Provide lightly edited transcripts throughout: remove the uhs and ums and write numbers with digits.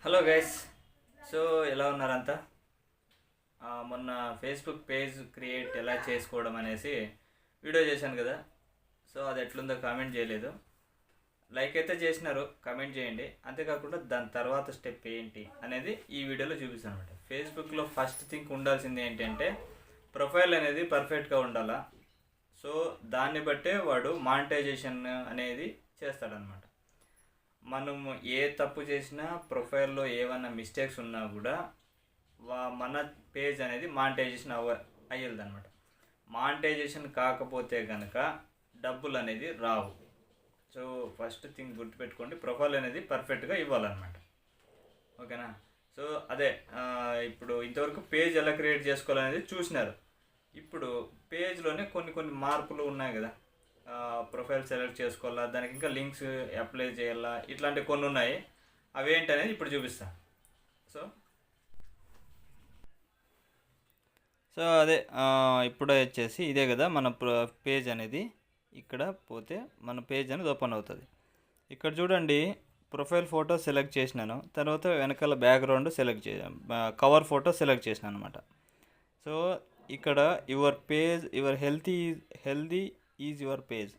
Hello guys. So ఎలా ఉన్నారంతా? మొన్న Facebook page create ఎలా చేసుకోవడం అనేసి వీడియో చేశాను కదా. సో అది ఎట్లుందో కామెంట్ చేయలేదు. లైక్ అయితే చేసినారు, కామెంట్ చేయండి. అంతేకాకుండా దాని తర్వాత స్టెప్ ఏంటి అనేది ఈ వీడియోలో చూపిస్తాను అనమాట. ఫేస్బుక్లో ఫస్ట్ థింగ్ ఉండాల్సింది ఏంటంటే ప్రొఫైల్ అనేది పర్ఫెక్ట్గా ఉండాలా. సో దాన్ని బట్టే వాడు మానిటైజేషన్ అనేది చేస్తాడనమాట. మనం ఏ తప్పు చేసినా ప్రొఫైల్లో ఏమైనా మిస్టేక్స్ ఉన్నా కూడా మన పేజ్ అనేది మానిటైజేషన్ అయ్యేది అనమాట. మానిటైజేషన్ కాకపోతే కనుక డబ్బులు అనేది రావు. సో ఫస్ట్ థింగ్ గుర్తుపెట్టుకోండి, ప్రొఫైల్ అనేది పర్ఫెక్ట్గా ఇవ్వాలన్నమాట. ఓకేనా? సో అదే ఇప్పుడు ఇంతవరకు పేజ్ ఎలా క్రియేట్ చేసుకోవాలనేది చూసినారు. ఇప్పుడు పేజ్లోనే కొన్ని మార్పులు ఉన్నాయి కదా. ప్రొఫైల్ సెలెక్ట్ చేసుకోవాలా, దానికి ఇంకా లింక్స్ అప్లై చేయాలా, ఇట్లాంటివి కొన్ని ఉన్నాయి. అవేంటి అనేది ఇప్పుడు చూపిస్తాను. సో సో అదే ఇప్పుడు వచ్చేసి ఇదే కదా మన పేజ్ అనేది. ఇక్కడ పోతే మన పేజ్ అనేది ఓపెన్ అవుతుంది. ఇక్కడ చూడండి, ప్రొఫైల్ ఫోటో సెలెక్ట్ చేసినాను, తర్వాత వెనకాల బ్యాక్గ్రౌండ్ సెలెక్ట్ చేసాను, కవర్ ఫోటో సెలెక్ట్ చేసినాను అనమాట. సో ఇక్కడ your page your healthy is your page,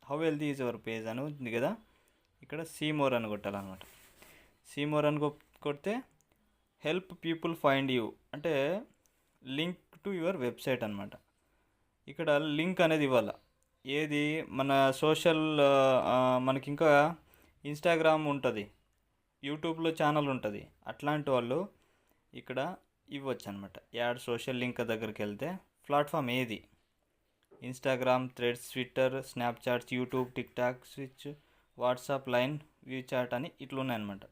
how healthy is your page అని ఉంది కదా. ఇక్కడ సీ మోర్ అని కొట్టాలన్నమాట. సీ మోర్ అని కొడితే హెల్ప్ పీపుల్ ఫైండ్ యూ అంటే లింక్ టు యువర్ వెబ్సైట్ అనమాట. ఇక్కడ లింక్ అనేది ఇవ్వాలి. ఏది మన సోషల్, మనకి ఇంకా ఇన్స్టాగ్రామ్ ఉంటుంది, యూట్యూబ్లో ఛానల్ ఉంటుంది. అట్లాంటి వాళ్ళు ఇక్కడ ఇవ్వచ్చు అనమాట. యాడ్ సోషల్ లింక్ దగ్గరికి వెళ్తే ప్లాట్ఫామ్ ఏది, Instagram, Threads, Twitter, Snapchats, YouTube, TikTok, Twitch, WhatsApp, Line, WeChat అని ఇట్లా ఉన్నాయన్నమాట.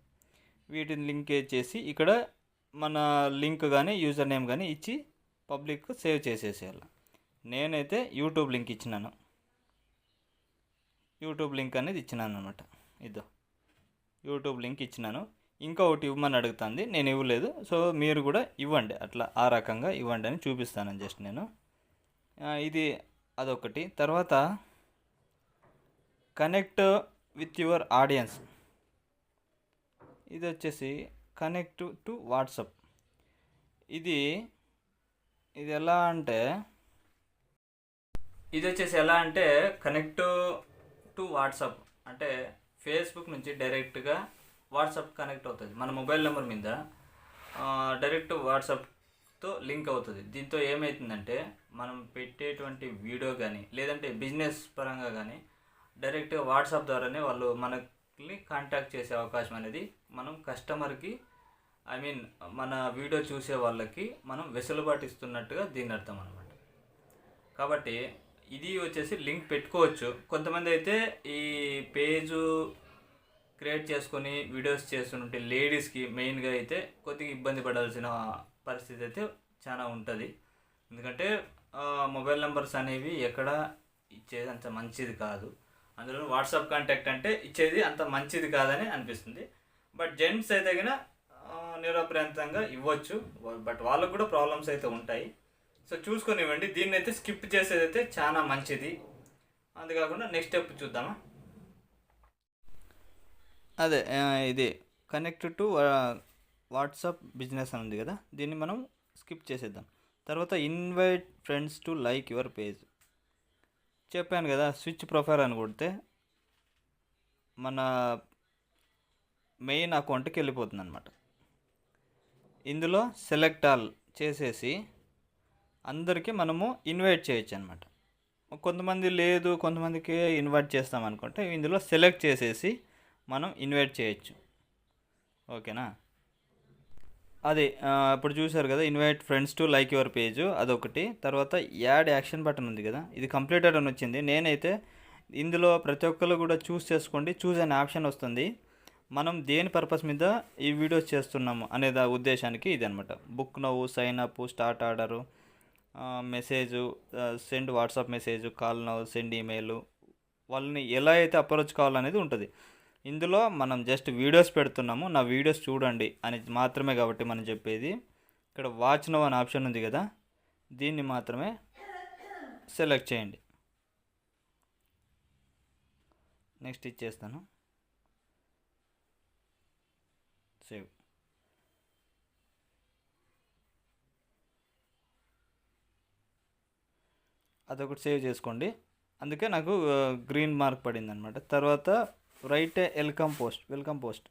వీటిని లింక్ చేసి ఇక్కడ మన లింక్ కానీ యూజర్ నేమ్ కానీ ఇచ్చి పబ్లిక్ సేవ్ చేసేసేయాలి. నేనైతే యూట్యూబ్ లింక్ ఇచ్చినాను, యూట్యూబ్ లింక్ అనేది ఇచ్చినాను అనమాట. ఇదో యూట్యూబ్ లింక్ ఇచ్చినాను. ఇంకొకటి ఇవ్వమని అడుగుతుంది, నేను ఇవ్వలేదు. సో మీరు కూడా ఇవ్వండి, అట్లా ఆ రకంగా ఇవ్వండి అని చూపిస్తాను జస్ట్ నేను. ఇది అదొకటి. తర్వాత కనెక్ట్ విత్ యువర్ ఆడియన్స్, ఇది వచ్చేసి కనెక్ట్ టు వాట్సాప్. ఇది ఎలా అంటే కనెక్ట్ టు వాట్సాప్ అంటే ఫేస్బుక్ నుంచి డైరెక్ట్గా వాట్సాప్ కనెక్ట్ అవుతుంది. మన మొబైల్ నెంబర్ మీద డైరెక్ట్ వాట్సాప్తో లింక్ అవుతుంది. దీంతో ఏమవుతుందంటే మనం పెట్టేటువంటి వీడియో కానీ లేదంటే బిజినెస్ పరంగా కానీ డైరెక్ట్గా వాట్సాప్ ద్వారానే వాళ్ళు మనకి కాంటాక్ట్ చేసే అవకాశం అనేది మనం కస్టమర్కి, మన వీడియో చూసే వాళ్ళకి మనం వెసులుబాటు ఇస్తున్నట్టుగా దీని అర్థం అనమాట. కాబట్టి ఇది వచ్చేసి లింక్ పెట్టుకోవచ్చు. కొంతమంది అయితే ఈ పేజు క్రియేట్ చేసుకొని వీడియోస్ చేస్తుంటే లేడీస్కి మెయిన్గా అయితే కొద్దిగా ఇబ్బంది పడాల్సిన పరిస్థితి అయితే చాలా ఉంటుంది. ఎందుకంటే మొబైల్ నెంబర్స్ అనేవి ఎక్కడ ఇచ్చేది అంత మంచిది కాదు. అందులో వాట్సాప్ కాంటాక్ట్ అంటే ఇచ్చేది అంత మంచిది కాదని అనిపిస్తుంది. బట్ జెంట్స్ అయితే కన్నా నిరభ్యంతరంగా ఇవ్వచ్చు, బట్ వాళ్ళకు కూడా ప్రాబ్లమ్స్ అయితే ఉంటాయి. సో చూసుకొని ఇవ్వండి. దీన్ని అయితే స్కిప్ చేసేది అయితే చాలా మంచిది. అంతేకాకుండా నెక్స్ట్ స్టెప్ చూద్దామా. అదే ఇది కనెక్ట్ టు వాట్సాప్ బిజినెస్ అని ఉంది కదా, దీన్ని మనం స్కిప్ చేసేద్దాం. తర్వాత invite friends to like your page చెప్పాను కదా. స్విచ్ ప్రొఫైల్ అని కొడితే మన మెయిన్ అకౌంట్కి వెళ్ళిపోతుంది అనమాట. ఇందులో సెలెక్ట్ ఆల్ చేసేసి అందరికీ మనము ఇన్వైట్ చేయొచ్చు అనమాట. కొంతమంది లేదు, కొంతమందికి ఇన్వైట్ చేస్తాం అనుకుంటే ఇందులో సెలెక్ట్ చేసేసి మనం ఇన్వైట్ చేయొచ్చు. ఓకేనా? అది ఇప్పుడు చూసారు కదా, invite friends to like your page అదొకటి. తర్వాత యాడ్ యాక్షన్ బటన్ ఉంది కదా, ఇది కంప్లీటెడ్ అని వచ్చింది. నేనైతే ఇందులో ప్రతి ఒక్కరు కూడా చూస్ చేసుకోండి, చూస్ అనే ఆప్షన్ వస్తుంది. మనం దేని పర్పస్ మీద ఈ వీడియోస్ చేస్తున్నాము అనే ఉద్దేశానికి ఇది అనమాట. Book now, sign up, start order, message, send WhatsApp message, call now, send email, వాళ్ళని ఎలా అయితే అప్రోచ్ కావాలనేది ఉంటుంది. ఇందులో మనం జస్ట్ వీడియోస్ పెడుతున్నాము, నా వీడియోస్ చూడండి అని మాత్రమే కాబట్టి మనం చెప్పేది. ఇక్కడ వాచ్ నవ్ అనే ఆప్షన్ ఉంది కదా, దీన్ని మాత్రమే సెలెక్ట్ చేయండి. నెక్స్ట్ ఇచ్చేస్తాను, సేవ్. అదొకటి సేవ్ చేసుకోండి. అందుకే నాకు గ్రీన్ మార్క్ పడింది అనమాట. తర్వాత రైట్ వెల్కమ్ పోస్ట్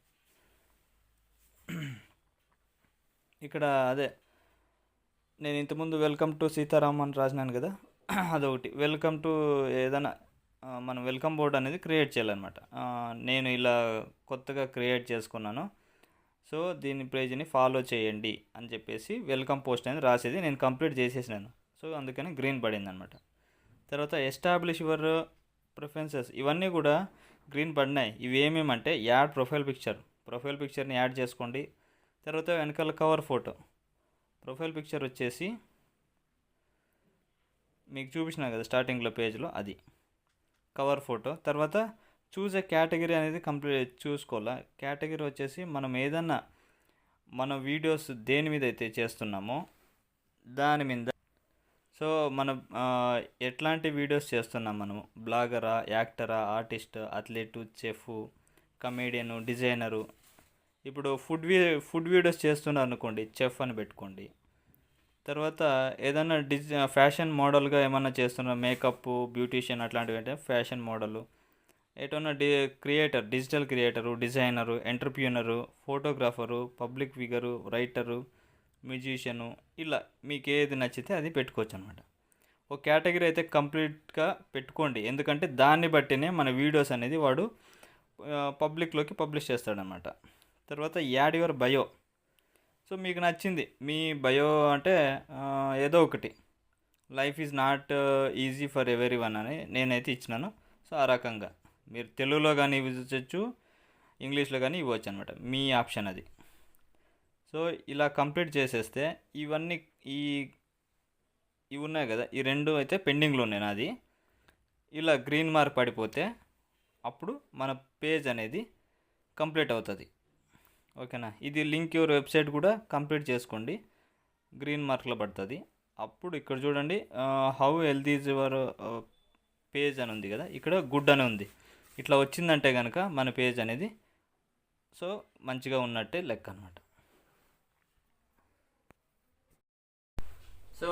ఇక్కడ అదే నేను ఇంతకుముందు వెల్కమ్ టు సీతారాం అని రాసినాను కదా, అదొకటి. వెల్కమ్ టు ఏదైనా మనం వెల్కమ్ బోర్డ్ అనేది క్రియేట్ చేయాలన్నమాట. నేను ఇలా కొత్తగా క్రియేట్ చేసుకున్నాను, సో దీని పేజీని ఫాలో చేయండి అని చెప్పేసి వెల్కమ్ పోస్ట్ అనేది రాసేది నేను కంప్లీట్ చేసేసినాను. సో అందుకని గ్రీన్ పడింది అనమాట. తర్వాత ఎస్టాబ్లిష్ యువర్ ప్రిఫరెన్సెస్, ఇవన్నీ కూడా గ్రీన్ పడినాయి. ఇవి ఏమేమంటే యాడ్ ప్రొఫైల్ పిక్చర్ని యాడ్ చేసుకోండి. తర్వాత వెనకాల కవర్ ఫోటో, ప్రొఫైల్ పిక్చర్ వచ్చేసి మీకు చూపించిన కదా స్టార్టింగ్లో పేజ్లో, అది కవర్ ఫోటో. తర్వాత చూసే కేటగిరీ అనేది కంప్లీట్ చూసుకోవాలా. కేటగిరీ వచ్చేసి మనం ఏదన్నా మన వీడియోస్ దేని మీద అయితే చేస్తున్నామో దాని మీద. సో మనం ఎట్లాంటి వీడియోస్ చేస్తున్నాం, మనము బ్లాగరా, యాక్టరా, ఆర్టిస్ట్, అథ్లెట్, చెఫ్, కమేడియను, డిజైనరు. ఇప్పుడు ఫుడ్ వీడియోస్ చేస్తున్నారు అనుకోండి, చెఫ్ అని పెట్టుకోండి. తర్వాత ఏదైనా ఫ్యాషన్ మోడల్గా ఏమన్నా చేస్తున్నారు, మేకప్, బ్యూటీషియన్ అట్లాంటివి అంటే ఫ్యాషన్ మోడలు. ఎటన్నా creator, digital creator, designer, entrepreneur, photographer, public figure, writer, musician, ఇలా మీకు ఏది నచ్చితే అది పెట్టుకోవచ్చు అనమాట. ఒక కేటగిరీ అయితే కంప్లీట్గా పెట్టుకోండి, ఎందుకంటే దాన్ని బట్టినే మన వీడియోస్ అనేది వాడు పబ్లిక్లోకి పబ్లిష్ చేస్తాడనమాట. తర్వాత యాడ్ యువర్ బయో. సో మీకు నచ్చింది మీ బయో అంటే ఏదో ఒకటి, life is not easy for every one అని నేనైతే ఇచ్చినాను. సో ఆ రకంగా మీరు తెలుగులో కానీ ఇవ్వచ్చు, ఇంగ్లీష్లో కానీ ఇవ్వచ్చు అనమాట, మీ ఆప్షన్ అది. సో ఇలా కంప్లీట్ చేసేస్తే ఇవన్నీ ఇవి ఉన్నాయి కదా, ఈ రెండు అయితే పెండింగ్లో ఉన్నాయి నాది. ఇలా గ్రీన్ మార్క్ పడిపోతే అప్పుడు మన పేజ్ అనేది కంప్లీట్ అవుతుంది. ఓకేనా. ఇది లింక్ యువర్ వెబ్సైట్ కూడా కంప్లీట్ చేసుకోండి, గ్రీన్ మార్క్లో పడుతుంది. అప్పుడు ఇక్కడ చూడండి, how healthy is your page అని ఉంది కదా, ఇక్కడ గుడ్ అని ఉంది. ఇట్లా వచ్చిందంటే కనుక మన పేజ్ అనేది సో మంచిగా ఉన్నట్టే లెక్క అనమాట. సో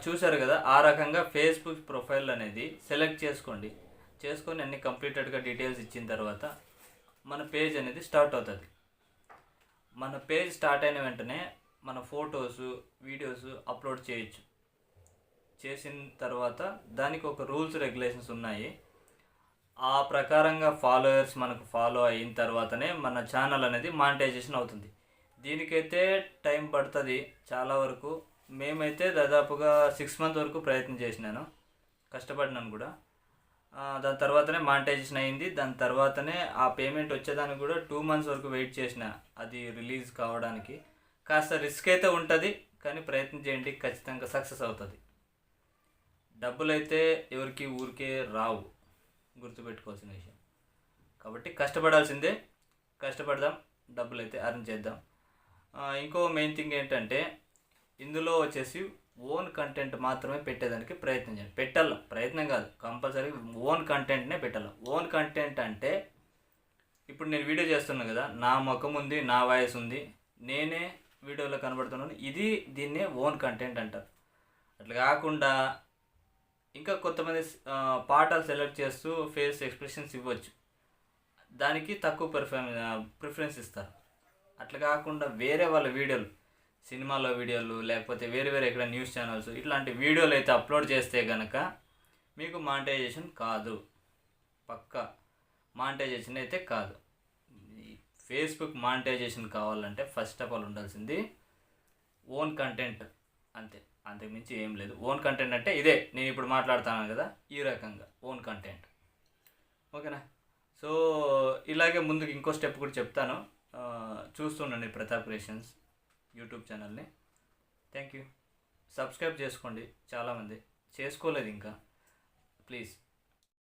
చూసారు కదా, ఆ రకంగా ఫేస్బుక్ ప్రొఫైల్ అనేది సెలెక్ట్ చేసుకొని అన్ని కంప్లీటెడ్గా డీటెయిల్స్ ఇచ్చిన తర్వాత మన పేజ్ అనేది స్టార్ట్ అవుతుంది. మన పేజ్ స్టార్ట్ అయిన వెంటనే మన ఫొటోస్, వీడియోస్ అప్లోడ్ చేయొచ్చు. చేసిన తర్వాత దానికి ఒక రూల్స్, రెగ్యులేషన్స్ ఉన్నాయి. ఆ ప్రకారంగా ఫాలోయర్స్ మనకు ఫాలో అయిన తర్వాతనే మన ఛానల్ అనేది మానిటైజేషన్ అవుతుంది. దీనికైతే టైం పడుతుంది చాలా వరకు. మేమైతే దాదాపుగా 6 months వరకు ప్రయత్నం చేసినాను, కష్టపడినాను కూడా. దాని తర్వాతనే మానిటైజేషన్ అయింది. దాని తర్వాతనే ఆ పేమెంట్ వచ్చేదానికి కూడా 2 months వరకు వెయిట్ చేసిన, అది రిలీజ్ కావడానికి. కాస్త రిస్క్ అయితే ఉంటుంది, కానీ ప్రయత్నం చేయండి, ఖచ్చితంగా సక్సెస్ అవుతుంది. డబ్బులు అయితే ఎవరికి ఊరికే రావు, గుర్తుపెట్టుకోవాల్సిన విషయం. కాబట్టి కష్టపడాల్సిందే, కష్టపడదాం, డబ్బులు అయితే అర్న్ చేద్దాం. ఇంకో మెయిన్ థింగ్ ఏంటంటే, ఇందులో వచ్చేసి ఓన్ కంటెంట్ మాత్రమే పెట్టేదానికి ప్రయత్నం చేయండి. ప్రయత్నం కాదు, కంపల్సరీ ఓన్ కంటెంట్నే పెట్టాలి. ఓన్ కంటెంట్ అంటే ఇప్పుడు నేను వీడియో చేస్తున్నాను కదా, నా ముఖం ఉంది, నా వాయిస్ ఉంది, నేనే వీడియోలో కనబడుతున్నాను, దీన్నే ఓన్ కంటెంట్ అంటారు. అట్లా కాకుండా ఇంకా కొంతమంది పాటలు సెలెక్ట్ చేస్తూ ఫేస్ ఎక్స్ప్రెషన్స్ ఇవ్వచ్చు, దానికి తక్కువ ప్రిఫరెన్స్ ఇస్తారు. అట్లా కాకుండా వేరే వాళ్ళ వీడియోలు, సినిమాలో వీడియోలు, లేకపోతే వేరే ఎక్కడ న్యూస్ ఛానల్స్, ఇట్లాంటి వీడియోలు అయితే అప్లోడ్ చేస్తే కనుక మీకు మానిటైజేషన్ కాదు, పక్కా మానిటైజేషన్ అయితే కాదు. ఫేస్బుక్ మానిటైజేషన్ కావాలంటే ఫస్ట్ ఆఫ్ ఆల్ ఉండాల్సింది ఓన్ కంటెంట్, అంతకుమించి ఏం లేదు. ఓన్ కంటెంట్ అంటే ఇదే నేను ఇప్పుడు మాట్లాడుతున్నాను కదా, ఈ రకంగా ఓన్ కంటెంట్. ఓకేనా. సో ఇలాగే ముందుకు ఇంకో స్టెప్ కూడా చెప్తాను. చూస్తుండండి ప్రతాప్ క్రియేషన్స్ యూట్యూబ్ ఛానల్ని. Thank you. సబ్స్క్రైబ్ చేసుకోండి, చాలామంది చేసుకోలేదు ఇంకా, ప్లీజ్.